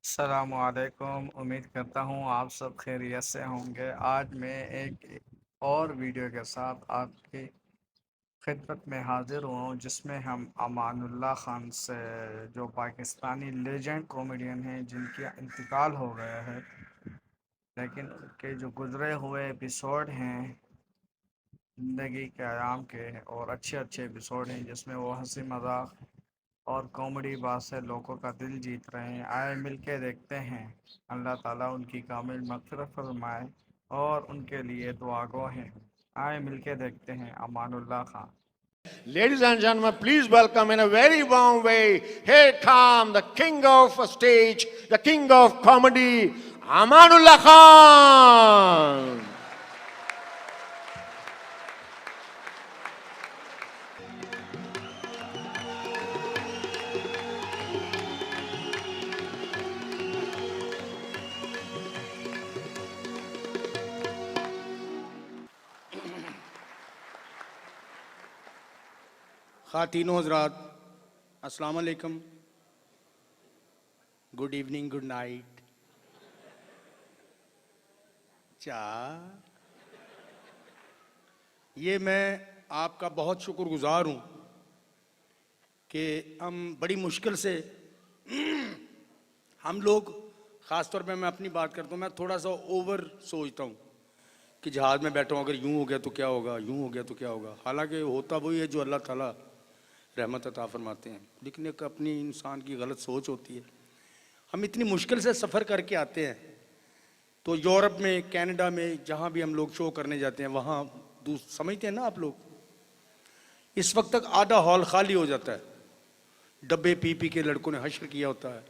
अस्सलामुअलैकुम। उम्मीद करता हूँ आप सब खैरियत से होंगे। आज मैं एक और वीडियो के साथ आपकी खिदमत में हाजिर हुआ हूँ, जिसमें हम अमानुल्लाह खान से, जो पाकिस्तानी लेजेंड कॉमेडियन हैं जिनकी इंतकाल हो गया है, लेकिन उनके जो गुज़रे हुए एपिसोड हैं ज़िंदगी के आयाम के, और अच्छे अच्छे एपिसोड हैं जिसमें वो हंसी मजाक और कॉमेडी बात से लोगों का दिल जीत रहे हैं। आए मिल के देखते हैं। अल्लाह ताला उनकी कामिल मग़फ़िरत फरमाए और उनके लिए दुआ गो हैं। आए मिल के देखते हैं Amanullah Khan. Ladies and gentlemen, please welcome in a very warm way, here come the king of stage, the king of comedy, Amanullah Khan. खातीनो हजरात, अस्सलाम वालेकुम, गुड इवनिंग, गुड नाइट। ये मैं आपका बहुत शुक्रगुजार हूँ कि हम बड़ी मुश्किल से हम लोग, ख़ास तौर पे मैं अपनी बात करता हूँ, मैं थोड़ा सा ओवर सोचता हूँ कि जहाज़ में बैठा हूँ, अगर यूँ हो गया तो क्या होगा, यूँ हो गया तो क्या होगा। हालांकि होता वही है जो अल्लाह ताला रहमत अता फरमाते हैं, लेकिन एक अपनी इंसान की गलत सोच होती है। हम इतनी मुश्किल से सफ़र करके आते हैं, तो यूरोप में, कनाडा में, जहाँ भी हम लोग शो करने जाते हैं, वहाँ समझते हैं ना आप लोग, इस वक्त तक आधा हॉल खाली हो जाता है। डब्बे पी पी के लड़कों ने हश्र किया होता है,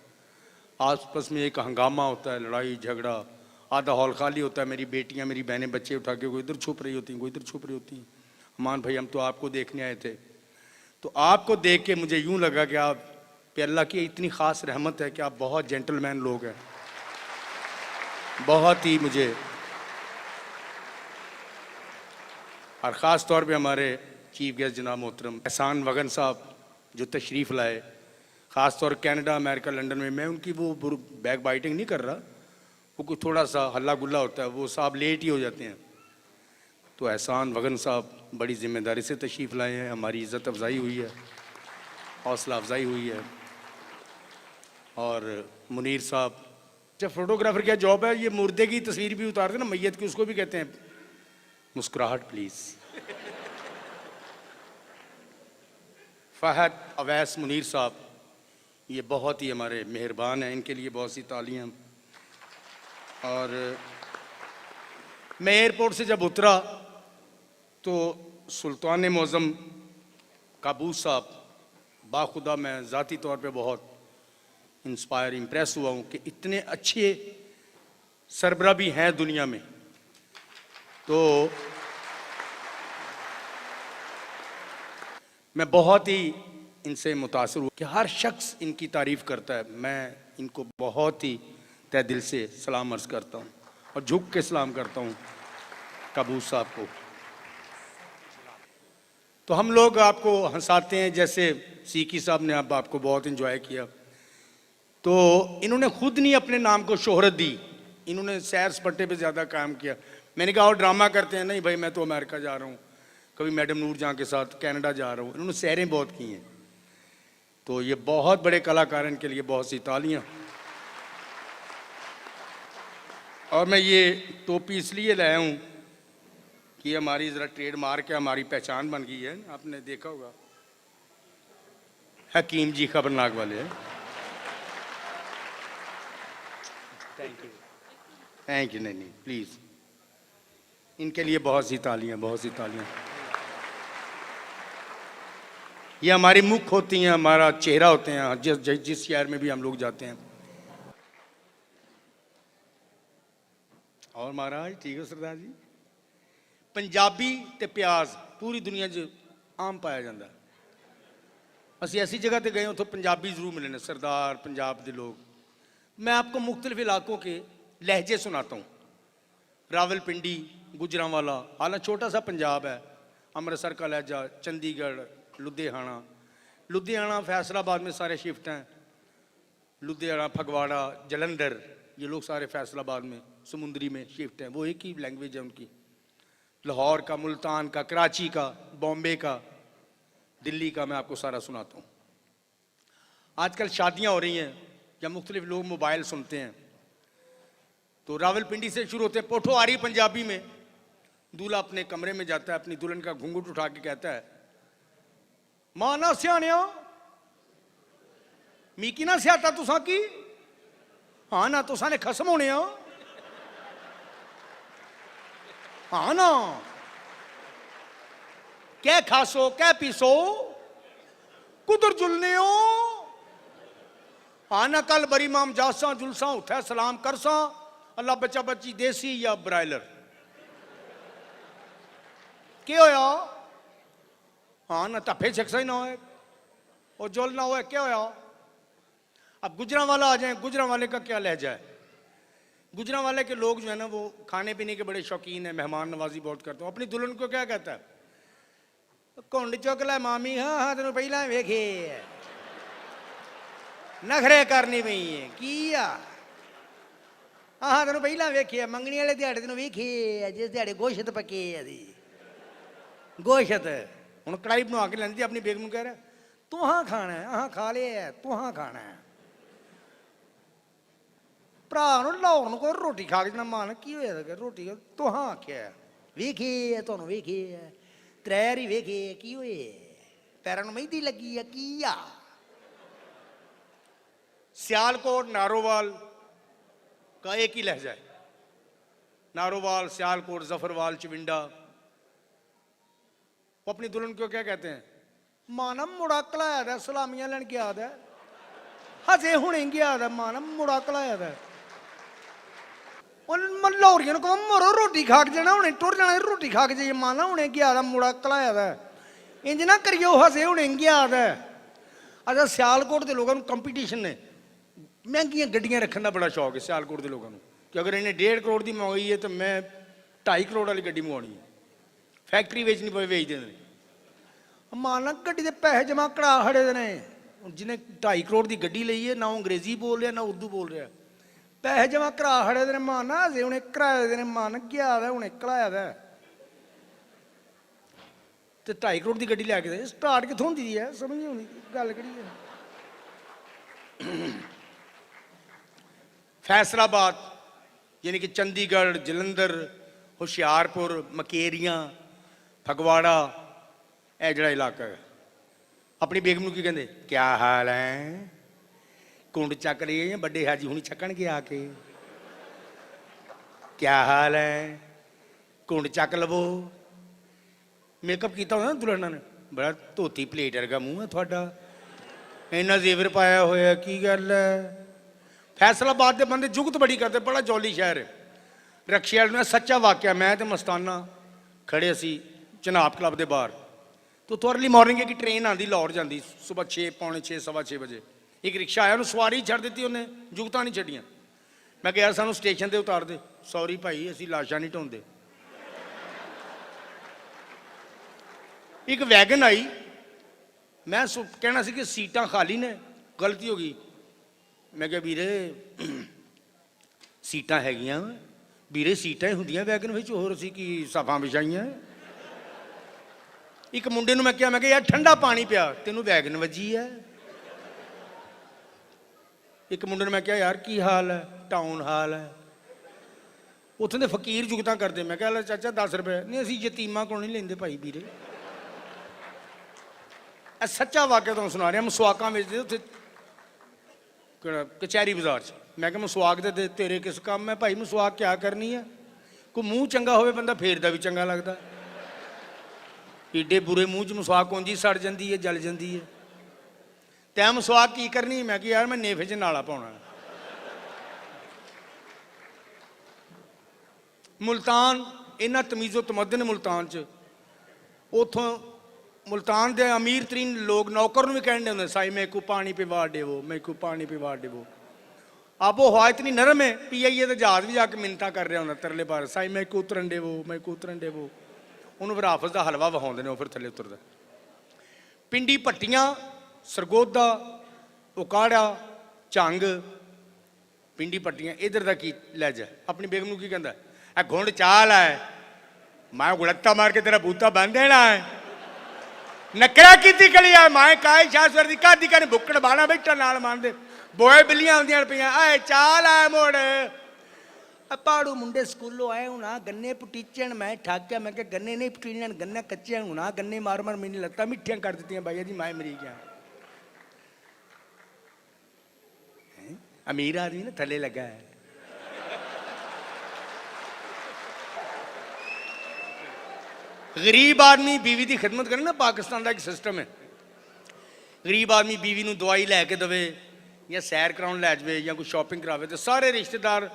आसपास में एक हंगामा होता है, लड़ाई झगड़ा, आधा हॉल खाली होता है। मेरी बेटियां, मेरी बहनें, बच्चे उठा के कोई इधर छुप रही होती हैं, कोई इधर छुप रही होती हैं। अमान भाई, हम तो आपको देखने आए थे। तो आपको देख के मुझे यूं लगा कि आप पे अल्लाह की इतनी ख़ास रहमत है कि आप बहुत जेंटलमैन लोग हैं। बहुत ही मुझे, और ख़ास तौर पे हमारे चीफ गेस्ट जनाब मोहतरम एहसान वगन साहब जो तशरीफ़ लाए, ख़ास तौर कनाडा, अमेरिका, लंदन में। मैं उनकी वो बैक बाइटिंग नहीं कर रहा, वो कुछ थोड़ा सा हल्ला गुल्ला होता है, वो साहब लेट ही हो जाते हैं। तो एहसान वगन साहब बड़ी ज़िम्मेदारी से तशरीफ़ लाए हैं, हमारी इज़्ज़त अफजाई हुई है, हौसला अफजाई हुई है। और मुनीर साहब, जब फोटोग्राफर क्या जॉब है, ये मुर्दे की तस्वीर भी उतारते ना, मैयत की, उसको भी कहते हैं मुस्कुराहट प्लीज़। फ़हद अवैस मुनीर साहब, ये बहुत ही हमारे मेहरबान हैं, इनके लिए बहुत सी तालियां। और मैं एयरपोर्ट से जब उतरा तो सुल्तान मौज़म काबूस साहब, बाखुदा मैं ज़ाती तौर पे बहुत इंस्पायर, इम्प्रेस हुआ हूँ कि इतने अच्छे सरबरा भी हैं दुनिया में। तो मैं बहुत ही इनसे मुतासर हुआ कि हर शख्स इनकी तारीफ़ करता है। मैं इनको बहुत ही तहे दिल से सलाम अर्ज़ करता हूँ और झुक के सलाम करता हूँ काबूस साहब को। तो हम लोग आपको हंसाते हैं, जैसे सीकी साहब ने अब आपको बहुत इंजॉय किया। तो इन्होंने खुद नहीं अपने नाम को शोहरत दी, इन्होंने सैर सपाटे पे ज़्यादा काम किया। मैंने कहा और ड्रामा करते हैं, नहीं भाई मैं तो अमेरिका जा रहा हूँ, कभी मैडम नूर जहाँ के साथ कनाडा जा रहा हूँ। इन्होंने सैरें बहुत की हैं। तो ये बहुत बड़े कलाकार हैं, इनके लिए बहुत सी तालियाँ। और मैं ये टोपी इसलिए लाया हूँ कि हमारी ज़रा ट्रेडमार्क है, हमारी पहचान बन गई है। आपने देखा होगा हकीम जी खबरनाक वाले हैं। Thank you, thank you. नहीं प्लीज़, इनके लिए बहुत सी तालियाँ, बहुत सी तालियाँ। ये हमारी मुख होती हैं, हमारा चेहरा होते हैं, जिस शहर में भी हम लोग जाते हैं। और महाराज ठीक हो सरदार जी? पंजाबी ते प्याज पूरी दुनिया च आम पाया जाता है। असी ऐसी जगह ते गए, उतो पंजाबी जरूर मिले ने, सरदार पंजाब के लोग। मैं आपको मुख्तलिफ इलाकों के लहजे सुनाता हूँ। रावलपिंडी, गुजरांवाला, हालांकि छोटा सा पंजाब है, अमृतसर का लहजा, चंडीगढ़, लुधियाना, फैसलाबाद में सारे शिफ्ट हैं। लुधियाना, फगवाड़ा, जलंधर, ये लोग सारे फैसलाबाद में समुंदरी में शिफ्ट हैं, वो एक ही लैंग्वेज है उनकी। लाहौर का, मुल्तान का, कराची का, बॉम्बे का, दिल्ली का मैं आपको सारा सुनाता हूँ। आजकल शादियाँ हो रही हैं या मुख्तलिफ लोग मोबाइल सुनते हैं, तो रावलपिंडी से शुरू होते हैं पोठोहारी पंजाबी में। दूल्हा अपने कमरे में जाता है, अपनी दुल्हन का घूंघट उठा के कहता है, मां ना सियाणिया मीकी ना सियाता तुसा की, हाँ ना तुसा ने खसम होने, हाँ ना क्या खासो क्या पीसो कुदर जुलने हो, हाँ ना कल बरी माम जासा जुलसा उठा सलाम करसा, अल्लाह बच्चा बच्ची देसी या ब्रायलर, क्या होया, हाँ ना तफे छकसा ही ना हो और जुल ना हो, क्या होया। अब गुजरांवाला आ जाए, गुजरांवाले का क्या लहजा है। गुजरांवाले के लोग जो है ना वो खाने पीने के बड़े शौकीन है, मेहमान नवाजी बहुत करते हैं। अपनी दुल्हन को क्या कहता है, कुंड चुकला मामी, हाँ हाँ तेन पहला वेखे नखरे करनी पई है किया, हाँ हाँ तेन पहला वेखे मंगनी वाले दिहाड़े तेन वेखे जिस दिहाड़े गोशत पके गोशत हूँ कड़ाही बना के लेंदी अपनी बेगम कह रहा तुहां खाना है, हाँ खा लिया तुहां खाना है। भरा लाहौर को रोटी खा के जना मन की हो रोटी तुहां आख्या वेखे तुहानू वेखे त्रै ही वेखे की होए पैरों में मेहंदी लगी है की आ। सियालकोट नारोवाल का एक ही लहजा है, नारोवाल, सियालकोट, जफरवाल, चिविंडा। वो अपनी दुल्हन को क्या कहते हैं, माना मुड़ा कलाया सलामियां लैन गया था, हजे हुने गया था, माना मुड़ा कलाया था। लाहौरिया को मरो रोटी खा के जाना, उन्हें टुर जाना रोटी खा के जाइए, माना उन्हें गया था मुड़ा कलाया था, इंज ना करियो हसे हुने गया था। अच्छा सियालकोट के लोगों कंपीटीशन ने महंगिया गड्डियां रखने का बड़ा शौक है सियालकोट के लोगों को, कि अगर इन्हें 1.5 करोड़ की मंगाई है तो मैं 2.5 करोड़ वाली गड्डी मंगवानी है, फैक्ट्री बेचनी पे बेच देने। माना गड्डी के पैसे जमा करा खड़े ने, जिन्हें 2.5 करोड़ की गड्डी ली है ना अंग्रेजी बोल रहा ना उर्दू बोल रहा, पैसे जमा करा खड़े ने, माना अजे उन्हें कराए देने, मन गया उन्हें कराया था तो 2.5 करोड़ की गड्डी लैके दे स्टार्ट कितों होंगी है समझ नहीं आती गल करी है। फैसलाबाद यानी कि चंडीगढ़, जलंधर, होशियारपुर, मकेरियां, फगवाड़ा, यह जड़ा इलाका है। अपनी बेगम की कहते क्या हाल है, कुंड चक रही है, बड़े हाजी हुणी चकन के आके, क्या हाल है कुंड चक लवो। मेकअप किया होना दुल्हना ने, बड़ा धोती प्लेट वर्गा मूँह है थोड़ा, इन्ना जेवर पाया होया की गल है। फैसलाबाद के बंदे जुगत बड़ी करते, बड़ा जौली शहर है। रक्शे वाले ने सच्चा वाकया, मैं तो मस्ताना खड़े असी चनाब क्लब के बाहर, तो अर्ली मॉर्निंग की ट्रेन आती लाहौर जाती सुबह 6, पौने 6, सवा 6 बजे। एक रिक्शा आया, उन्होंने सवारी छड़ दी, उन्हें जुगतां नहीं छड़ियां। मैं कहा सानू स्टेशन से उतार दे, सॉरी भाई असी लाशा नहीं ढोंदे। एक वैगन आई, मैं कहना सी कि सीटां खाली ने, गलती हो गई। मैं क्या वीरे सीटां हैगियां, वीरे सीटां ही होंदियां वैगन विच, होर असीं की सफां विछाइयां। एक मुंडे नूं मैं क्या यार ठंडा पानी पिया, तेनों वैगन वजी है। एक मुंडे ने मैं क्या यार की हाल है, टाउन हाल है। उत्थों दे फकीर जुगतां करते, मैं क्या चाचा 10 रुपए नहीं, असीं यतीमां कोल नहीं लेंदे भाई वीरे। सच्चा वाकया तुहानूं सुना रहा, मसवाकां बेचदे उत्थे कचहरी बाजार च। मैं क्या मसवाक दे तेरे किस काम है भाई, मसवाक क्या करनी है, कोई मूँह चंगा होवे बंदा फेरदा भी चंगा लगदा, एडे बुरे मूँह च मसवाक उंजी सड़ जाती है, जल जाती है। तैं मसवाक की करनी, मैं कि यार मैं नेफे च नाला पाउणा। मुल्तान इन्ना तमीज़ो तमदन मुल्तान च, उतों मुल्तान के अमीर तरीन लोग नौकर भी कहने होंगे साई मेरे को पानी पिवा देवो, मेरे को पानी पिवा देवो। आबो हवा इतनी नरम है, PIA तो जहाज भी जाके मिन्नता कर रहा होंगे तरले पार, साई मेरे को उतरन देवो, मेरे को उतरन देवो। उन्होंने फिर हाफज का हलवा वहांदे ने, फिर थले उतरदा। पिंडी भट्टियां, सरगोदा, उकाड़ा, ਝੰਗ ਪਿੰਡੀ ਪੱਟੀਆਂ ਇਧਰ ਦਾ ਕੀ ਲਹਿਜਾ ਆਪਣੀ ਬੇਗਮ ਨੂੰ ਕੀ ਕਹਿੰਦਾ ਇਹ ਘੁੰਡ ਚਾਲ ਹੈ ਮੈਂ ਗੁਲੱਤਾ ਮਾਰ ਕੇ ਤੇਰਾ ਬੂਤਾ ਬੰਨ ਦੇਣਾ ਹੈ ਨਕਰਾ ਕੀਤੀ ਕਲੀ ਆ ਮੈਂ ਕਾਇ ਸ਼ਾਸਵਰ ਦੀ ਕਾਦੀ ਕਨੇ ਬੁੱਕੜ ਬਾਣਾ ਬੈਠਾ ਨਾਲ ਮੰਨਦੇ ਬੋਏ ਬਿੱਲੀਆਂ ਹੁੰਦੀਆਂ ਪਈਆਂ ਆਏ ਚਾਲ ਆ ਮੋੜ ਪਾੜੂ ਮੁੰਡੇ ਸਕੂਲੋਂ ਆਏ ਹੁਣਾ ਗੰਨੇ ਪਟੀਚਣ ਮੈਂ ਠਾਕਿਆ ਮੈਂ ਕਿ ਗੰਨੇ ਨਹੀਂ ਪਟੀਚਣ ਗੰਨਾ ਕੱਚੇ ਹੁਣਾ ਗੰਨੇ ਮਾਰ ਮਾਰ ਮੈਨੂੰ ਲੱਤਾਂ ਮਿੱਠੀਆਂ ਕਰ ਦਿੱਤੀਆਂ ਬਾਈਆ ਜੀ ਮੈਂ ਮਰੀ ਗਿਆ अमीर आदमी ना थले लगा है गरीब आदमी बीवी की खिदमत करे ना पाकिस्तान का एक सिस्टम है गरीब आदमी बीवी को दवाई लैके देवे या सैर कराउन लै जाए या कोई शॉपिंग करावे तो सारे रिश्तेदार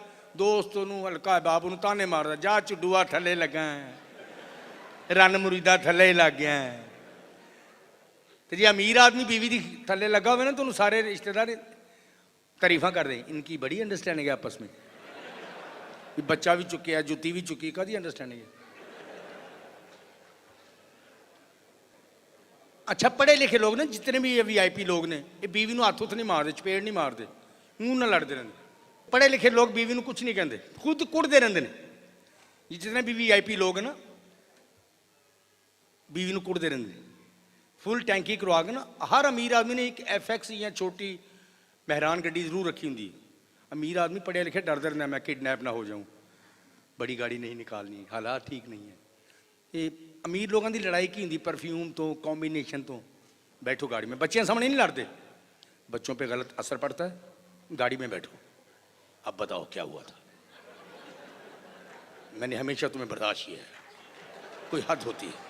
दोस्त हल्का बाप उन्होंने ताने मारदा जा चुडूआ थले लगा है रन मुरीदा थले लग गया है तो जे अमीर आदमी बीवी की थले लगा हो तो सारे रिश्तेदार तारीफा कर रहे इनकी बड़ी अंडरस्टैंडिंग है आपस में बच्चा भी चुके जुत्ती भी चुकी कदी अंडरस्टैंडिंग है अच्छा पढ़े लिखे लोग ने जितने भी ये VIP लोग ने ये बीवी को हाथ हुथ नहीं मारते चपेड़ नहीं मारते मूँह ना लड़ते रहते पढ़े लिखे लोग बीवी को कुछ नहीं कहते खुद कुड़ते रहते हैं जितने भी VIP लोग ना बीवी को कुड़ते रहते फुल टैंकी करवा के ना हर अमीर आदमी ने एक FX या छोटी महरान गड्डी जरूर रखी होंगी अमीर आदमी पढ़े लिखे डरते रहना मैं किडनैप ना हो जाऊँ बड़ी गाड़ी नहीं निकालनी हालात ठीक नहीं है ये अमीर लोगों की लड़ाई की होंगी परफ्यूम तो कॉम्बिनेशन तो बैठो गाड़ी में बच्चे सामने नहीं लड़ते बच्चों पे गलत असर पड़ता है गाड़ी में बैठो अब बताओ क्या हुआ था मैंने हमेशा तुम्हें बर्दाश्त किया है कोई हद होती है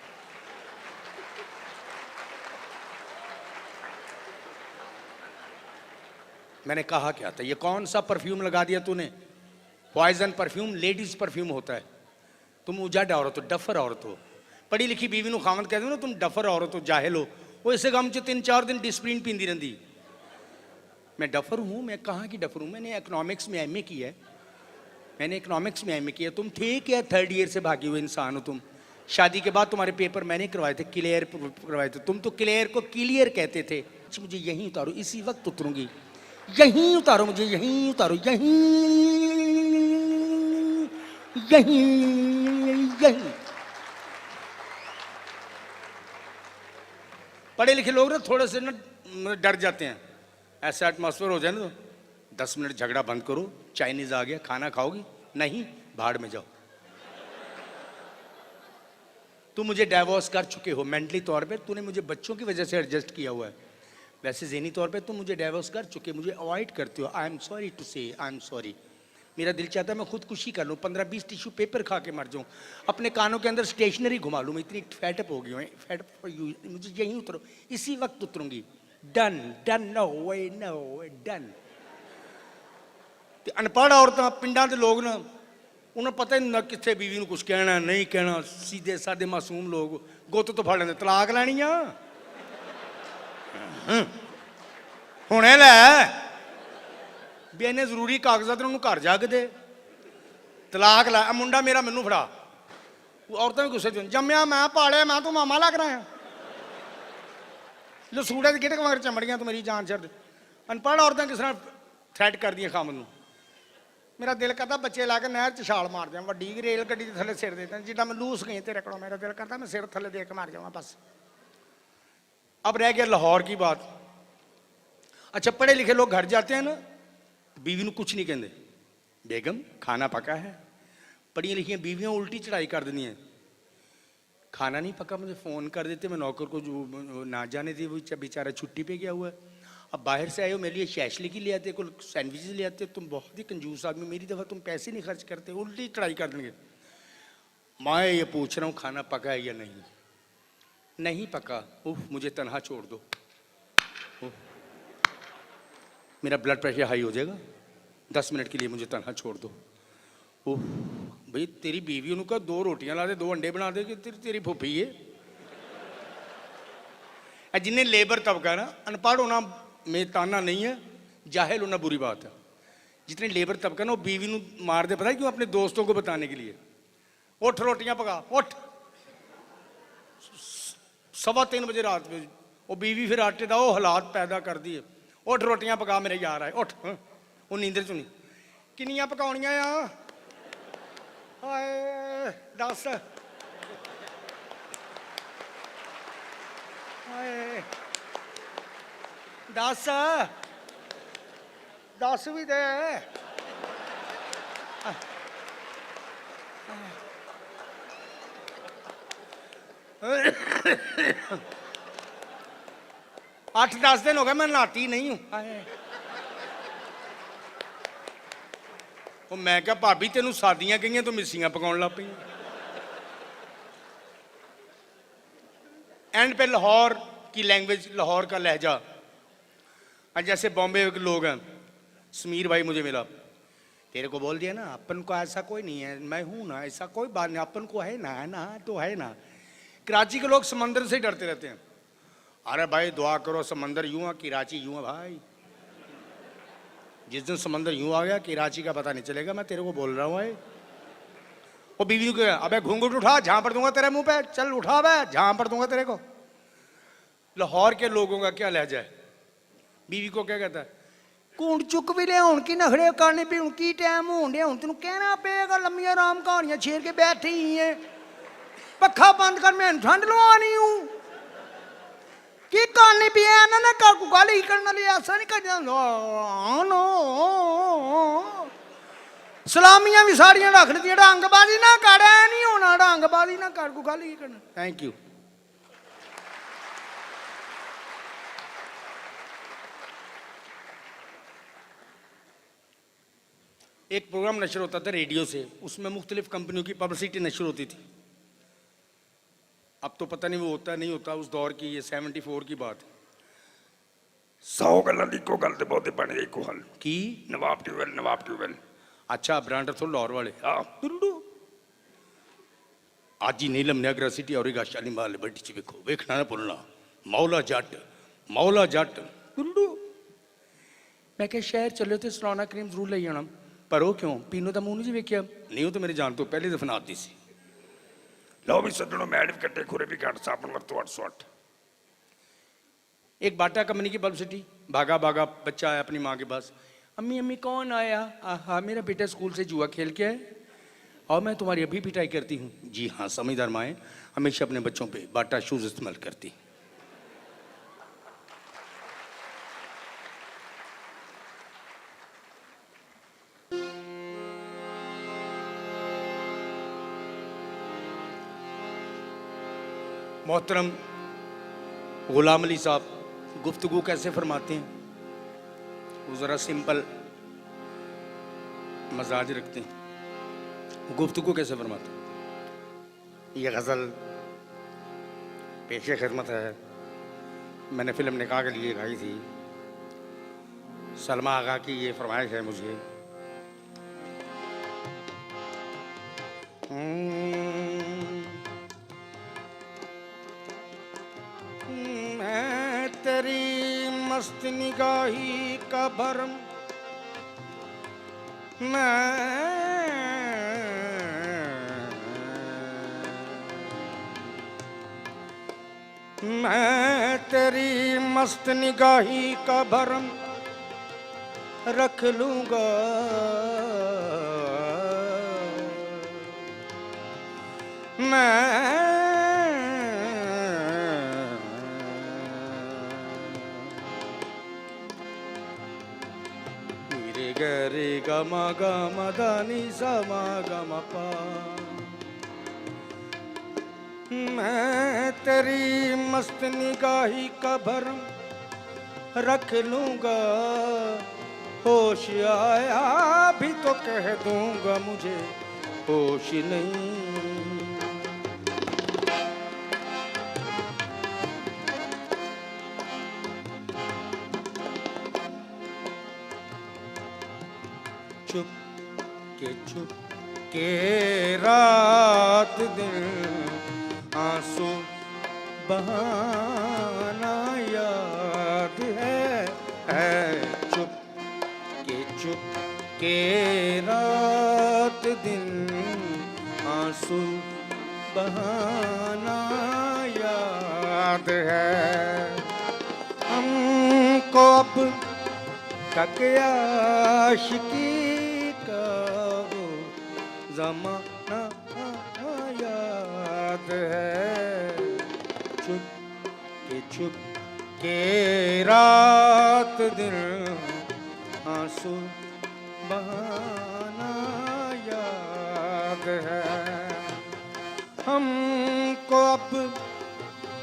मैंने कहा क्या था ये कौन सा परफ्यूम लगा दिया तूने पॉइजन परफ्यूम लेडीज परफ्यूम होता है तुम उजाड औरत हो डफर औरत हो पढ़ी लिखी बीवी को खामद कहते हो ना तुम डफर औरत हो जाहिल हो वो इसे काम च 3-4 दिन डिस्प्लिन पींदी रहती मैं डफर हूँ मैं कहाँ की डफर हूँ मैंने इकोनॉमिक्स में MA की है मैंने इकोनॉमिक्स में MA किया तुम थे क्या 3rd ईयर से भागे हुए इंसान हो तुम शादी के बाद तुम्हारे पेपर मैंने करवाए थे क्लियर करवाए थे तुम तो क्लियर को क्लियर कहते थे मुझे यहीं उतारो इसी वक्त उतरूंगी यहीं उतारो मुझे यहीं उतारो यहीं यहीं यहीं पढ़े लिखे लोग ना थोड़े से ना डर जाते हैं ऐसा एटमॉस्फेयर हो जाए ना तो 10 मिनट झगड़ा बंद करो चाइनीज आ गया खाना खाओगी नहीं भाड़ में जाओ तुम मुझे डाइवोर्स कर चुके हो मेंटली तौर पे तूने मुझे बच्चों की वजह से एडजस्ट किया हुआ है वैसे ज़हनी तौर पे तुम मुझे डाइवोर्स कर चुके मुझे अवॉइड करते हो आई एम सॉरी टू से आई एम सॉरी मेरा दिल चाहता है मैं खुदकुशी कर लूँ 15-20 टिश्यू पेपर खा के मर जाऊँ अपने कानों के अंदर स्टेशनरी घुमा लूँ मैं इतनी फैटअप हो गई हूँ फैटअप फॉर यू मुझे यहीं उतरो इसी वक्त उतरूँगी डन डन नो वे डन अनपढ़ औरतां पिंडां दे लोग ना उन्हें पता ही नहीं कितने बीवी को कुछ कहना नहीं कहना सीधे साधे मासूम लोग गुत्त तो फड़ लेंदे तलाक लैनी आ हुणे लै भी इन्ने जरूरी कागजात उन्होंने घर जाके दे तलाक लै मुंडा मेरा मैनू फड़ा औरतें भी गुस्से च जम्मिया मैं पालिया मैं तू मामा लग रहा है लो सूटे की गिटक मगर चमड़ियां तो मेरी जान छड़ अनपढ़ औरतें किस तरह थ्रैट कर दियां खामन नूं मेरा दिल करता बच्चे ला के नहर च छाल मार दियां वड्डी रेल गड्डी के थले सिर देता जिदा मैं लूस गई तेरे को मेरा दिल करता मैं सिर थले दे के मार जाऊँ बस अब रह गया लाहौर की बात अच्छा पढ़े लिखे लोग घर जाते हैं ना बीवी को कुछ नहीं कहते बेगम खाना पका है पढ़ी लिखी बीवियाँ उल्टी चढ़ाई कर देंगी खाना नहीं पका मुझे फ़ोन कर देते मैं नौकर को जो ना जाने थी वो बेचारा छुट्टी पे गया हुआ है अब बाहर से आए हो मेरे लिए शैशली की ले आते कुछ सैंडविचेस ले आते तुम बहुत ही कंजूस आदमी मेरी दफ़ा तुम पैसे नहीं खर्च करते उल्टी चढ़ाई कर देंगे मैं ये पूछ रहा हूँ खाना पका है या नहीं नहीं पका उफ मुझे तनहा छोड़ दो मेरा ब्लड प्रेशर हाई हो जाएगा 10 मिनट के लिए मुझे तनहा छोड़ दो ओह भाई तेरी बीवी उन्होंने 2 रोटियां ला दे 2 अंडे बना दे कि तेरी फुफी है जिन्हें लेबर तबका ना अनपढ़ होना में ताना नहीं है जाहिल होना बुरी बात है जितने लेबर तबका ना वो बीवी को मार दे पता है क्यों अपने दोस्तों को बताने के लिए उठ रोटियां पका उठ 3:15 बजे रात में वो बीवी फिर आटे का वो हालात पैदा कर दिए उठ रोटियां पका मेरे यार आए उठ वो नींदर चुनी किनियां पकाउणियां आ हाय दस हाय दस दस भी दे 8-10 दिन हो गए मैं नहाती नहीं हूं ਉਹ ਮੈਂ ਕਿਹਾ ਭਾਬੀ ਤੈਨੂੰ ਸਾਦੀਆਂ ਕਹੀਆਂ ਤੂੰ ਮਿੱਸੀਆਂ ਪਕਾਉਣ ਲੱਗ ਪਈ एंड पे लाहौर की लैंग्वेज लाहौर का लहजा जैसे बॉम्बे के लोग हैं समीर भाई मुझे मिला तेरे को बोल दिया ना अपन को ऐसा कोई नहीं है मैं हूं ना ऐसा कोई बात नहीं अपन को है ना तो है ना कराची के लोग समंदर से डरते रहते हैं अरे भाई दुआ करो समंदर यूं है कराची यूं है भाई जिस दिन समंदर यूं आ गया कराची का पता नहीं चलेगा मैं तेरे को बोल रहा हूँ वो बीवी को अबे घूंघट उठा जहां पर दूंगा तेरे मुंह पे चल उठा बे जहां पर दूंगा तेरे को लाहौर के लोगों का क्या लहजा है बीवी को क्या कहता है कूंड चुक भी ले हुन की नखड़े करने पे उनकी टाइम होन दे हुन तेनू कहना पेगा लम्मियां आराम कहानियां छेड़ के बैठी है पखा बंद कर मैं ठंड लवानी हूं की करनी भी है ना का गल ही करने लिए ऐसा नहीं कर नो सलामियां भी सारियां रख दी रंगबाजी ना कर नहीं होना रंगबाजी ना कर गल ही करना थैंक यू एक प्रोग्राम नशर होता था रेडियो से उसमें मुख्तलिफ कंपनियों की पब्लिसिटी नशर होती थी अब तो पता नहीं वो होता नहीं होता उस दौर की ये 74 की बात है 100 गल्लां दी को गल ते बहुते बन गई को हल की नवाब ट्यूबवेल अच्छा ब्रांड तो लाहौर वाले हाँ आज ही नीलम नगरा सिटी और गाशाली माल बड़ी च वेखो वेखना ना भुलना मौला जट मैं क्या शहर चले तो सलाना क्रीम जरूर ले जाना पर वो क्यों पीनो तो मुंह नहीं वेख्या नहीं वो तो मेरे जान तो पहले दफना आती सी लो भी सदनों मैड भी कट्टे खुरे भी घट साबुन वरतो 808 एक बाटा कंपनी की पब्लिसिटी भागा भागा बच्चा आया अपनी माँ के पास अम्मी अम्मी कौन आया हाँ मेरा बेटा स्कूल से जुआ खेल के आए और मैं तुम्हारी अभी पिटाई करती हूँ जी हाँ समझदार माएँ हमेशा अपने बच्चों पे बाटा शूज इस्तेमाल करती मोहतरम गुलाम अली साहब गुफ्तगू कैसे फरमाते हैं वो ज़रा सिंपल मजाज रखते हैं गुफ्तगू कैसे फरमाते हैं ये गज़ल पेशे खिदमत है मैंने फिल्म निकाह के लिए गाई थी सलमा आगा की ये फरमाइश है मुझे तेरी मस्त निगाही का भरम मैं तेरी मस्त निगाही का भरम रख लूंगा मैं रे गमा गमा दानी समा गमा पा मैं तेरी मस्त निगाही का भरम रख लूंगा होश आया भी तो कह दूंगा मुझे होश नहीं चुप के रात दिन आंसू बहाना याद है चुप के रात दिन आंसू बहाना याद है हमको अब तक आशिकी का वो ज़माना याद है। छुप के रात दिन आंसू बहाना याद है। हमको अब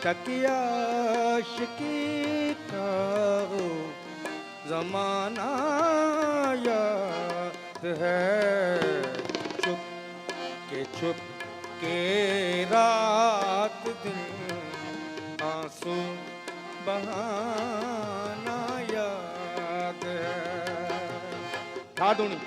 तक आशिकी का वो ज़माना याद है। छुप के रात दिन आंसू बहाना याद है। था दूनी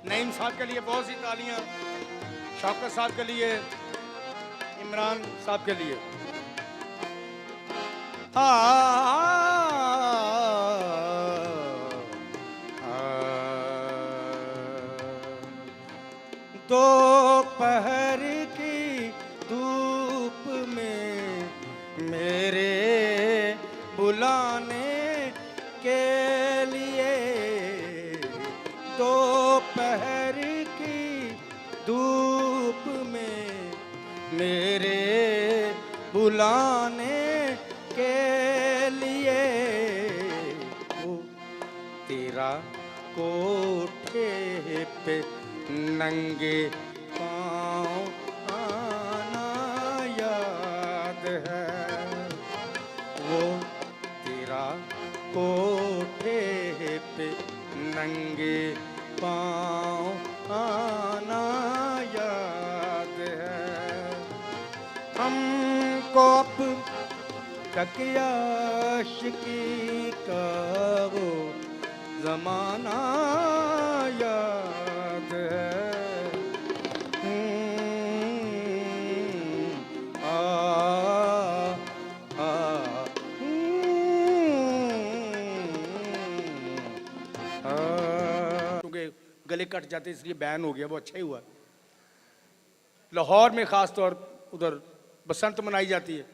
नईम साहब के लिए बहुत सी तालियां, शौकत साहब के लिए, इमरान साहब के लिए। दोपहर की धूप में मेरे बुलाने के लिए, दोपहर की धूप में मेरे बुलाने के लिए, वो तेरा कोठे पे नंगे पाँव आना याद है। वो तेरा कोठे पे नंगे पाँव आना याद है। हमको अब तक आशिकी का वो ज़माना याद है। क्योंकि गले कट जाते इसलिए बैन हो गया, वो अच्छा ही हुआ। लाहौर में ख़ास तौर उधर बसंत मनाई जाती है।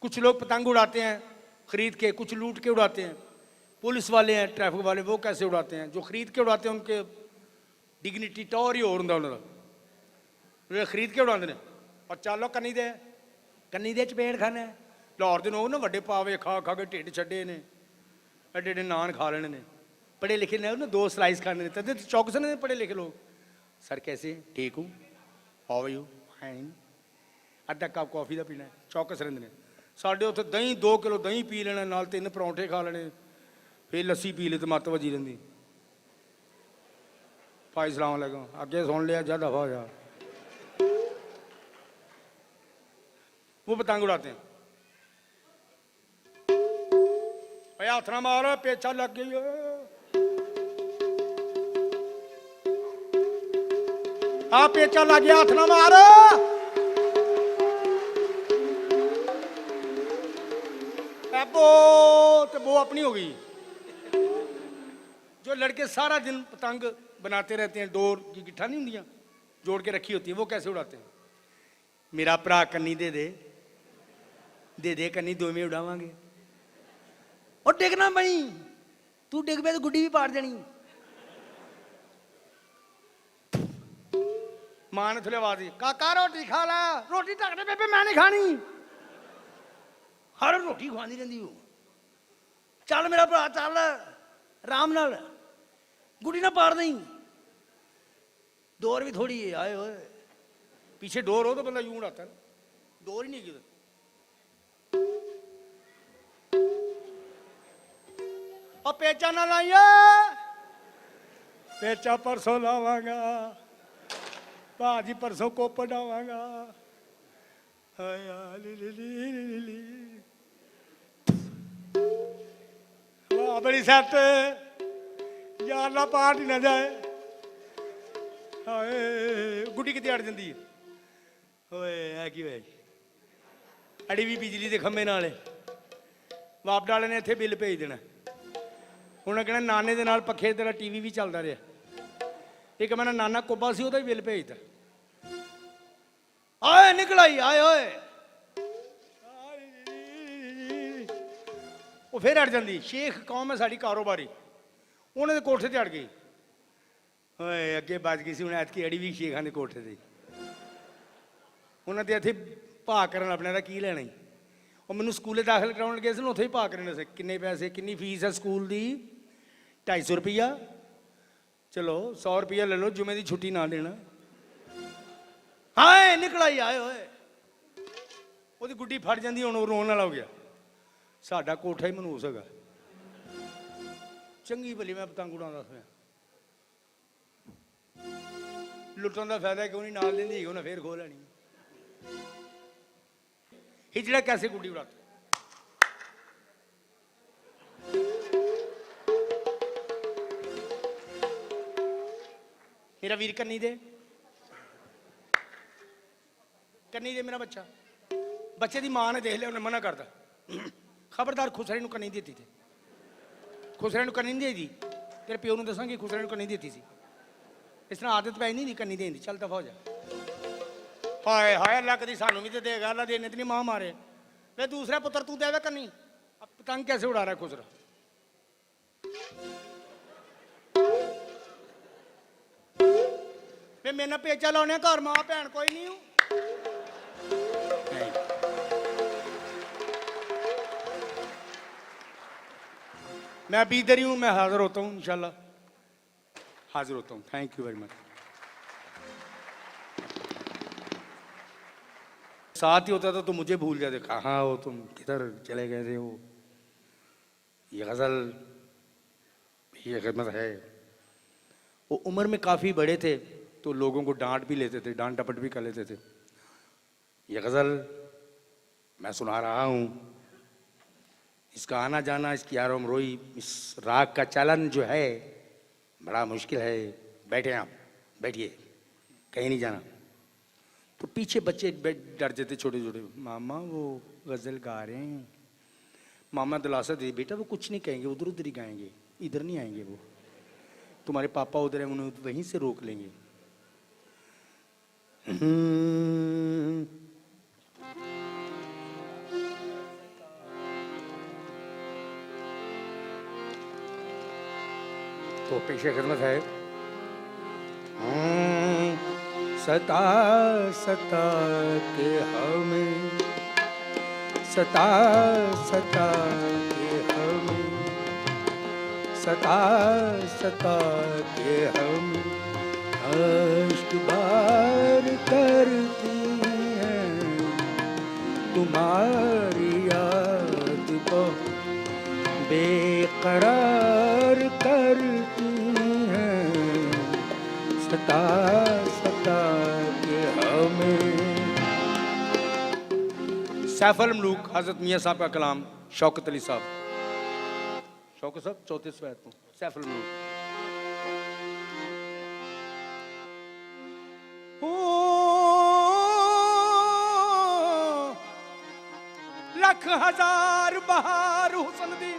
कुछ लोग पतंग उड़ाते हैं खरीद के, कुछ लूट के उड़ाते हैं। पुलिस वाले हैं, ट्रैफिक वाले, वो कैसे उड़ाते हैं? जो खरीद के उड़ाते हैं उनके डिग्निटी टॉर ही होर हुंदा उन्होंने खरीद के उड़ाते हैं। और चलो कन्नी दे चपेड़ खाने। लाहौर के लोग ना वड्डे पावे खा खा के ढिड छड्डे ने, एडे एडे नान खा लेने ने। पढ़े लिखे ने उन्हें 2 स्लाइस खाने तब चौकस ने पढ़े लिखे लोग। सर कैसे, ठीक हूँ, हाउ आर यू, फाइन। अद्धा कप कॉफी का पीना है, चौकस रहिंदे ने। साडे उत्थे दही 2 किलो दही पी लेना, नाल 3 परौंठे खा लेने, फिर लस्सी पी ले तो मत वजी रहिंदी। भाई सलाम अलैकुम, अगे सुन लिया, जा दफा हो जा। वो पतंग उड़ाते हैं। हाथ ना मारो, पेचा लग गई है। हाँ पेचा लग गया, हाथ ना मारो। वो अपनी हो गई। जो लड़के सारा दिन पतंग बनाते रहते हैं, डोर की गिट्ठा नहीं होंगी जोड़ के रखी होती है, वो कैसे उड़ाते हैं? मेरा भरा कन्नी दे दे कन्नी 2 में उड़ावांगे। और डिगना बनी, तू डिग पे तो गुड्डी भी पाड़ देनी। मां ने थले आवाज दी, काका रोटी खा ला। रोटी ढक दे बेबे, मैं नहीं खानी। हर रोटी खुआंदी रहिंदी वो। चल मेरा भरा चल, आराम नाल, गुड्डी ना पाड़ दई। डोर भी थोड़ी है, आए होए पीछे डोर हो तो बंदा यूं उड़ाता है, डोर ही नहीं किधर। और पेचा ना लाइए, पेचा परसों लावांगा, भाजी परसों कोप डावांगा। वाह बड़ी सैट, यार ना पार ही ना जाए। हाय गुड्डी कितनी अड़ जाती है। ਓਏ ਇਹ ਕੀ ਹੋਇਆ ਜੀ? ਅੜੀ ਵੀ ਬਿਜਲੀ ਦੇ ਖੰਭੇ ਨਾਲ ਹੈ। ਬਾਪ ਡਾਲੇ ਨੇ ਇੱਥੇ ਬਿੱਲ ਭੇਜ ਦੇਣਾ। ਉਹਨਾਂ ਕਹਿਣਾ ਨਾਨੇ ਦੇ ਨਾਲ ਪੱਖੇ ਤੇਰਾ ਟੀਵੀ ਵੀ ਚੱਲਦਾ ਰਿਹਾ। ਇੱਕ ਮੇਰਾ ਨਾਨਾ ਕੁੱਬਾ ਸੀ, ਉਹਦਾ ਵੀ ਬਿੱਲ ਭੇਜਦਾ। ਆਏ ਨਿਕਲ ਆਈ, ਆਏ ਓਏ। ਉਹ ਫਿਰ ਅੜ ਜਾਂਦੀ। ਸ਼ੇਖ ਕੌਮ ਹੈ ਸਾਡੀ ਕਾਰੋਬਾਰੀ, ਉਹਨਾਂ ਦੇ ਕੋਠੇ ਤੇ ਅੜ ਗਈ। ਓਏ ਅੱਗੇ ਬਚ ਗਈ ਸੀ, ਹੁਣ ਐਤਕੀ ਅੜੀ ਵੀ ਸ਼ੇਖਾਂ ਦੇ ਕੋਠੇ ਤੇ। ਉਹਨਾਂ ਦੇ ਇੱਥੇ ਭਾਅ ਕਰਨ ਆਪਣੇ ਦਾ ਕੀ ਲੈਣਾ। ਉਹ ਮੈਨੂੰ ਸਕੂਲੇ ਦਾਖਲ ਕਰਾਉਣ ਗਏ ਸੀ, ਉੱਥੇ ਹੀ ਭਾਅ ਕਰਨੇ ਸੀ। ਕਿੰਨੇ ਪੈਸੇ, ਕਿੰਨੀ ਫੀਸ ਹੈ ਸਕੂਲ ਦੀ? 250 ਰੁਪਈਆ। ਚਲੋ 100 ਰੁਪਈਆ ਲੈ ਲਓ, ਜੁਮੇ ਦੀ ਛੁੱਟੀ ਨਾ ਦੇਣਾ। ਹਾਂ ਨਿਕਲ ਆਈ, ਆਏ ਹੋਏ। ਉਹਦੀ ਗੁੱਡੀ ਫੜ ਜਾਂਦੀ, ਹੁਣ ਉਹ ਰੋਣ ਵਾਲਾ ਹੋ ਗਿਆ। ਸਾਡਾ ਕੋਠਾ ਹੀ ਮਨੂਸ ਹੈਗਾ। ਚੰਗੀ ਭਲੀ ਮੈਂ ਪਤੰਗ ਉਡਾਉਂਦਾ ਪਿਆ। ਲੁੱਟਣ ਦਾ ਫਾਇਦਾ ਕਿਉਂ ਨਹੀਂ, ਨਾਲ ਲੈਂਦੀ ਉਹਨੇ ਫੇਰ ਖੋਹ ਲੈਣੀ। हिजड़ा कैसे गुड्डी उड़ाते? मेरा वीर कन्नी दे, कन्नी दे मेरा बच्चा। बच्चे की मां ने देख लिया, उन्हें मना करता, खबरदार खुसरे नूं कन्नी देती थे। खुसरे नूं कन्नी नहीं देती। तेरे प्यो नूं दसांगी खुसरे नूं कन्नी देती सी। इस तरह आदत पै नहीं दी कन्नी देने दी। चल दफा हो जा। हाय हाय अल्लाह कदी सानू भी तो देगा, अल्लाह देने तो नहीं मां मारे। वे दूसरा पुत्र तू देगा कन्नी। अब पतंग कैसे उड़ा रहा है खुसरा? वे मेरे नाल पेचा लाने घर मां भैन कोई नहीं हूं। मैं बीदरी हूं, मैं हाजिर होता हूं इंशाल्लाह, हाजिर होता हूं। Thank you very much. साथ ही होता था तो मुझे भूल जाते, कहाँ हो तुम, किधर चले गए थे? वो ये गज़ल, ये खिदमत है। वो उम्र में काफ़ी बड़े थे तो लोगों को डांट भी लेते थे, डांट टपट भी कर लेते थे। ये गज़ल मैं सुना रहा हूँ, इसका आना जाना, इसकी आरम रोई, इस राग का चलन जो है बड़ा मुश्किल है। बैठे आप, बैठिए, कहीं नहीं जाना। तो पीछे बच्चे डर जाते छोटे छोटे, मामा वो गज़ल गा रहे हैं। मामा दिलासा दे, बेटा वो कुछ नहीं कहेंगे, उधर उधर ही गाएंगे, इधर नहीं आएंगे। वो तुम्हारे पापा उधर हैं, उन्हें वहीं से रोक लेंगे। तो पेशे खिदमत है। सता सता के हमें, सता सता के हमें, सता सता के हमें अश्क बार करती हैं तुम्हारी याद को बेकरार करती हैं। सता सता के हमें। सैफुल मलूक हजरत मियाँ साहब का कलाम, शौकत अली साहब। शौकत साहब 34 बैत को सैफुल मलूक। लख हजार बहार हुसन दी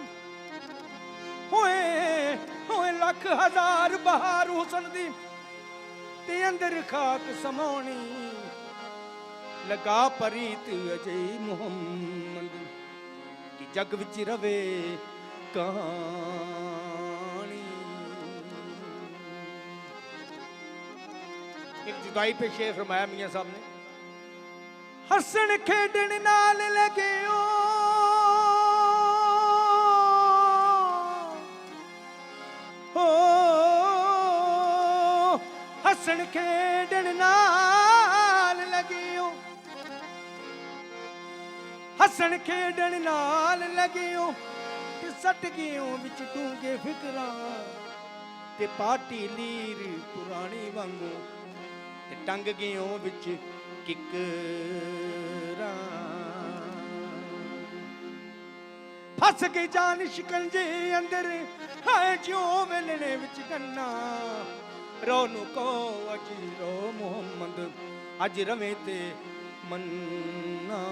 होए होए, लख हजार बहार हुसन दी ते अंदर खाक समानी लगा परीत अजय मुहम्मद की जग विच रवे कहानी। एक जुदाई पे शेर फरमाया मियां साहब ने, हसन खेडन नाल लगे हो, हसन खेडन नाल लगे हो, हसन खेडन नाल लगे हो ते सट गए हो विच डूंगे फिकरां ते पाटी लीर पुरानी वांगू ते टंग गए हो विच किकरां। फस गई जान शिकंजे अंदर है ज्यों वेलणे विच गन्ना। रो नु को अज रो मुहम्मद अज रवे ते मन्ना।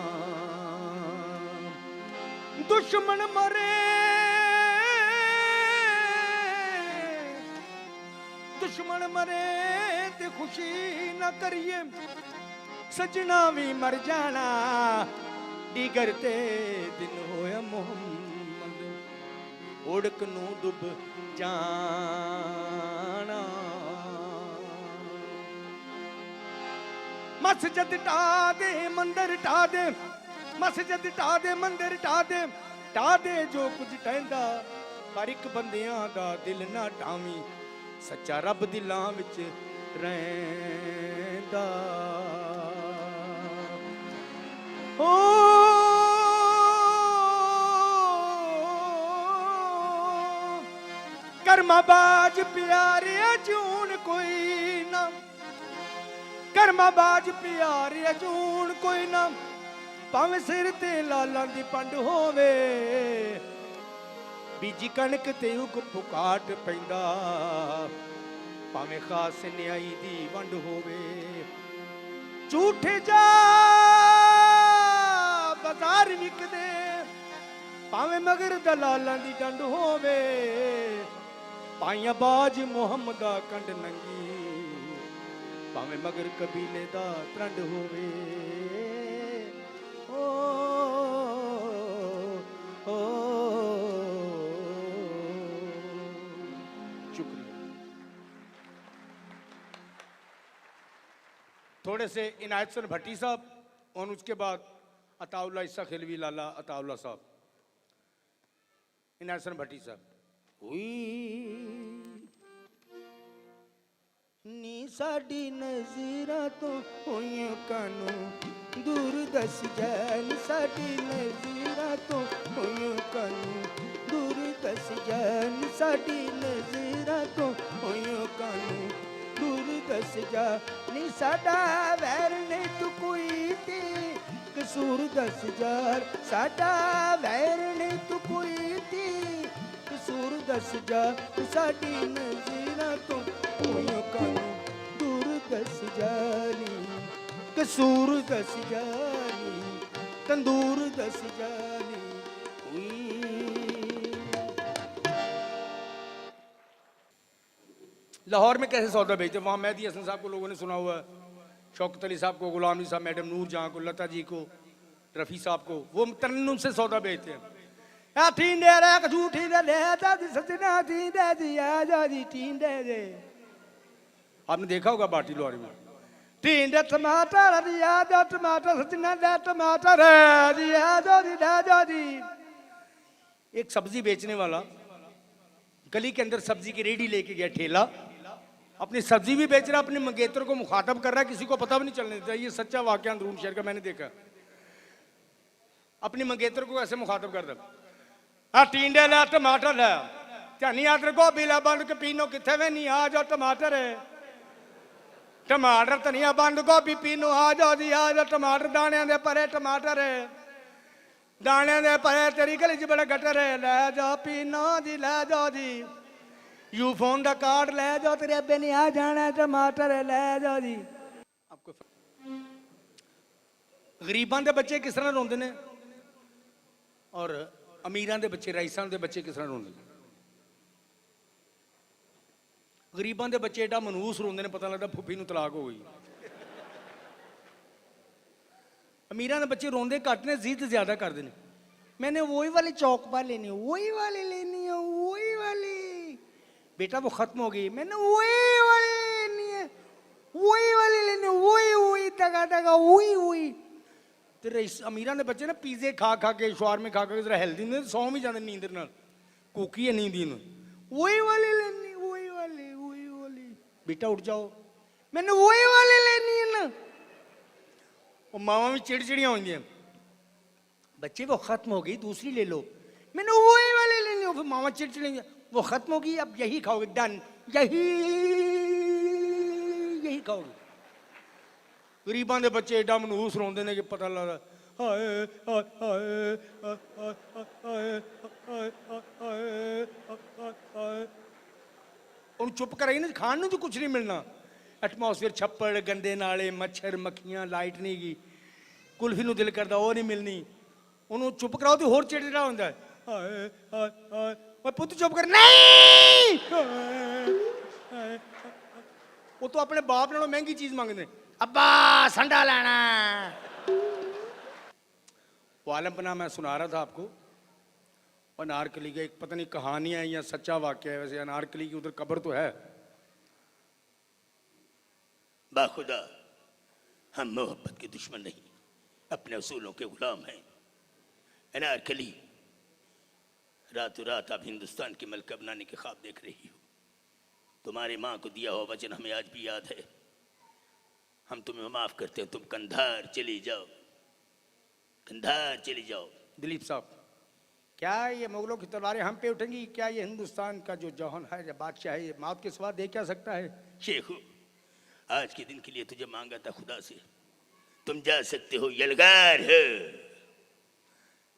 दुश्मन मरे, दुश्मन मरे ते खुशी न करिए, सजना भी मर जाना, डिगर ते दिन होया मोहम्मद, ओढ़क नू डुब जाना। मस्जिद ढा दे, मंदिर ढा दे, मस्जिद ढा दे, मंदिर ढा दे, ढा दे जो कुछ टहंदा, पर एक बंदियां दा दिल ना ढावी, सच्चा रब दिलां विच रहिंदा। ओ कर्मा बाज प्यारे जून कोई ना, कर्मा बाज प्यारे जून कोई ना, भावें सिर ते लालां दी पंड होवे, बीजी कणक ते उग फुकाट पैंदा, भावें खास न्याई दी वंड होवे। झूठे जा बाजार विकदे, भावें मगर दलालां दी डंड होवे, पाइयां बाज मुहम्मदा कंड नंगी, भावें मगर कबीले दा त्रंड होवे। ओ, ओ, शुक्रिया। थोड़े से इनायत सर भट्टी साहब और उसके बाद अताउल्ला ईसा खिलवी लाला अताउल्ला साहब। इनायत सर भट्टी साहब। नी साडी नज़रां तो होइयों कानू दूर दस जान, साडी नज़रां तो होइयों कानू दूर दस जान, साडी नज़रां तो होइयों कानू दूर दस जा। नी साडा वैर ने तू कोई ते कसूर दस जार, साडा वैर ने तू कोई ते कसूर दस जा, साडी नज़रां तो होइयों कानू दूर दस जानी, कसूर दस जानी, तंदूर दस जानी। लाहौर में कैसे सौदा बेचते, वहाँ मेहदी हसन साहब को लोगों ने सुना हुआ है, शौकत अली साहब को, गुलाम अली साहब, मैडम नूर जहाँ को, लता जी को, रफ़ी साहब को, वो तरन्नुम से सौदा बेचते हैं। झूठी दे, आपने देखा होगा बाटी लोहारी में, टींडे टमाटर दिया दो, टमाटर सजना दे, टमाटर दिया दो दी। एक सब्जी बेचने वाला गली के अंदर सब्जी की रेडी लेके गया, ठेला, अपनी सब्जी भी बेच रहा, अपने मंगेतर को मुखातब कर रहा है, किसी को पता भी नहीं चलने देता। ये सच्चा वाकया अंदरून शहर का मैंने देखा। अपनी मंगेतर को ऐसे मुखातब कर दे, टींडे ला टमाटर है, ध्यानी आदर गोभी ला बंद के पीनो किथे वे नहीं, आ जाओ टमाटर है, टमाटर धनिया बंद गोभी पीनो, आ जाओ जी आ जाओ, टमाटर दाने दे परे टमाटर है, दाने दे परे तेरी गली च बड़ा गटर है, लै जाओ पीनो जी, लै जाओ जी, यू फोन का कार्ड लै जाओ, तेरे अब्बे ने आ जाना, टमाटर है, लै जाओ जी। आपको गरीबां दे बच्चे किस तरह रोंदे ने और अमीरां दे बच्चे, रईसां दे बच्चे किस तरह रोंदे ने। गरीबां दे बच्चे एडा मनहूस रोंदे ने, पता लगता फुफी नूं तलाक हो गई। अमीरां दे बच्चे रोंदे घट ने, जिद ज्यादा करते हैं। मैंने वही वाली चौक पर लेनी है, वही वाली लेनी है, वही वाली, बेटा वो खत्म हो गई, मैंने वही वाली लेनी है, वही वाली लेनी है, वही टका टका वही। तेरे अमीरां दे बच्चे ना पिज़्ज़े खा खा के, शवारमे खा के जरा हेल्दी नहीं, सौ भी जाते नींद नाल, कुकी है नींद इन, वही वाली लेनी, वही वाली। बेटा उठ जाओ, मैंने वही वाली लेनी है ना। वो मावा भी चिड़चिड़ियां होंगी, बच्चे वो खत्म हो गई, दूसरी ले लो, मैंने वही वाली लेनी हो, फिर मावा चिड़चिड़ी, वो खत्म हो गई, अब यही खाओगे, डन, यही खाओगे। गरीबां दे बच्चे एडा मनहूस रोंदे ने कि पता लगदा, हाय हाय हाय। उन चुप कराई ना, खाने तो कुछ नहीं मिलना, एटमोसफेयर छप्पड़, गंदे नाले, मच्छर मक्खियां, लाइट नहीं गई, कुल्फी ਨੂੰ ਦਿਲ ਕਰਦਾ ਉਹ ਨਹੀਂ ਮਿਲਣੀ ਉਹਨੂੰ ਚੁੱਪ ਕਰਾਓ ਤੇ ਹੋਰ ਚਿੜਚਿੜਾ ਹੁੰਦਾ ਹੈ ਹਾਏ ਹਾਏ ਹਾਏ ਓਏ ਪੁੱਤ ਚੁੱਪ ਕਰ ਨਹੀਂ ਹਾਏ ਉਹ ਤਾਂ ਆਪਣੇ ਬਾਪ ਨਾਲੋਂ ਮਹਿੰਗੀ ਚੀਜ਼ ਮੰਗਦੇ ਅੱਬਾ ਸੰਡਾ ਲੈਣਾ वो आलमपना मैं सुना रहा था आपको अनारकली का एक पता नहीं कहानी है या सच्चा वाक्य है वैसे अनारकली की उधर कब्र तो है बाखुदा हम मोहब्बत के दुश्मन नहीं अपने असूलों के गुलाम हैं अनारकली रातों रात आप हिंदुस्तान की मलका बनाने के ख्वाब देख रही हो तुम्हारी माँ को दिया हुआ वचन हमें आज भी याद है हम तुम्हें माफ करते हो तुम कंधार चली जाओ कंधार चली जाओ दिलीप साहब क्या ये मुगलों की तलवारें हम पे उठेंगी क्या ये हिंदुस्तान का जो जौहन है या बादशाह है ये मौत के सिवा दे क्या सकता है शेखू आज के दिन के लिए तुझे मांगा था खुदा से तुम जा सकते हो यलगार है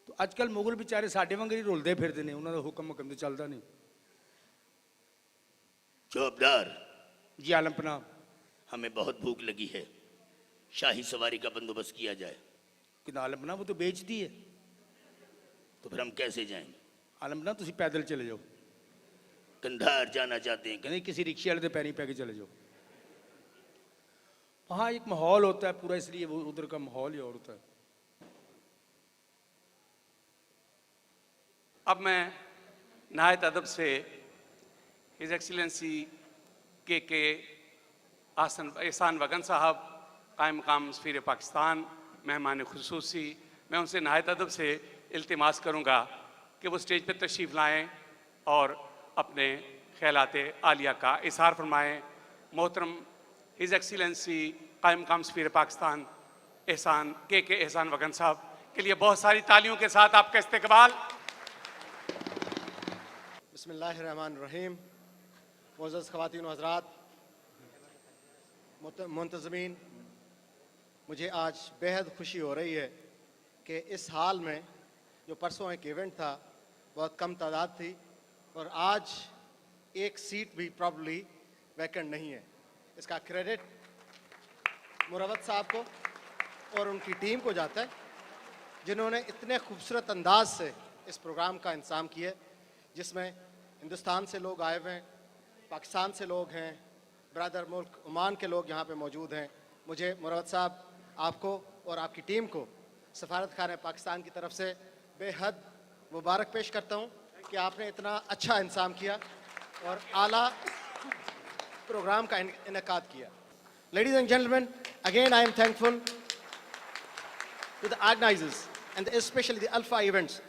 तो आजकल मुगल बेचारे साडे वांगर ही रुलदे फिरदे ने उन्हां दा हुक्म हुक्म ते चलदा नहीं चौबदार जी आलमपना हमें बहुत भूख लगी है शाही सवारी का बंदोबस्त किया जाए कि आलमपना वो तो बेचती है तो फिर हम कैसे जाएं आलमपना तुसी पैदल चले जाओ कंधार जाना चाहते हैं कहते किसी रिक्शे वाले के पैरी पै के चले जाओ वहाँ एक माहौल होता है पूरा इसलिए वो उधर का माहौल ही और होता है अब मैं नहायत अदब से हिज एक्सीलेंसी के एहसान वगन साहब कायम मकाम सफ़ीर पाकिस्तान मेहमान खुसूसी मैं उनसे नहायत अदब से इल्तिमास करूँगा कि वो स्टेज पर तशरीफ़ लाएँ और अपने ख़यालात आलिया का इज़हार फरमाएँ मोहतरम हिज एक्सीलेंसी कायम मकाम सफ़ीर पाकिस्तान एहसान के एहसान वगन साहब के लिए बहुत सारी तालियों के साथ आपका इस्तकबाल। बिस्मिल्लाहिर्रहमानिर्रहीम मोअज़्ज़ज़ ख़वातीन व हज़रात मुंतज़मीन मुझे आज बेहद खुशी हो रही है कि इस हाल में जो परसों एक इवेंट था बहुत कम तादाद थी और आज एक सीट भी प्रॉब्ली वैकेंट नहीं है इसका क्रेडिट मुरवत साहब को और उनकी टीम को जाता है जिन्होंने इतने खूबसूरत अंदाज से इस प्रोग्राम का इंतज़ाम किया जिसमें हिंदुस्तान से लोग आए हुए हैं पाकिस्तान से लोग हैं ब्रदर मुल्क ओमान के लोग यहाँ पे मौजूद हैं मुझे मुरवत साहब आपको और आपकी टीम को सफारत खाने पाकिस्तान की तरफ से बेहद मुबारक पेश करता हूँ कि आपने इतना अच्छा इंतज़ाम किया और आला प्रोग्राम का इनेकाद किया। Ladies and gentlemen, again I am thankful to the organizers and especially the Alpha Events.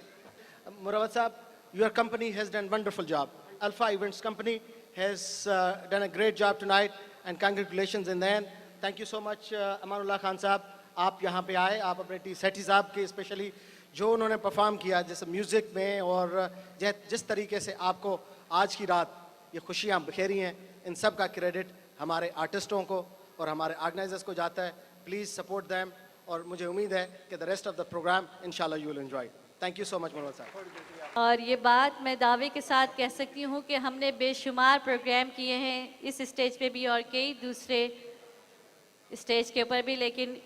Murawat Saab, your company has done a wonderful job. Alpha Events company has done a great job tonight and congratulations in the end. Thank you so much Amanullah Khan Saab. आप यहाँ पे आए आप अपने T सेठी साहब के specially जो उन्होंने परफॉर्म किया जैसे म्यूज़िक में और जिस तरीके से आपको आज की रात ये खुशियाँ बिखेरी हैं इन सब का क्रेडिट हमारे आर्टिस्टों को और हमारे ऑर्गेनाइजर्स को जाता है। प्लीज़ सपोर्ट दैम और मुझे उम्मीद है कि the rest of the program इंशाल्लाह you will enjoy. Thank you so much Manoj साहब। और ये बात मैं दावे के साथ कह सकती हूँ कि हमने बेशुमार प्रोग्राम किए हैं इस स्टेज पे भी और कई दूसरे स्टेज के ऊपर भी लेकिन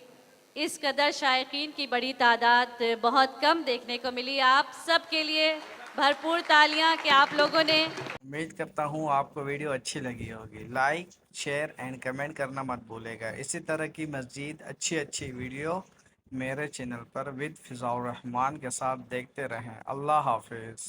इस कदर शायकीन की बड़ी तादाद बहुत कम देखने को मिली। आप सब के लिए भरपूर तालियां कि आप लोगों ने। उम्मीद करता हूँ आपको वीडियो अच्छी लगी होगी। लाइक शेयर एंड कमेंट करना मत भूलेगा। इसी तरह की मज़ीद अच्छी वीडियो मेरे चैनल पर विद फिज़ाउर रहमान के साथ देखते रहें। अल्लाह हाफिज़।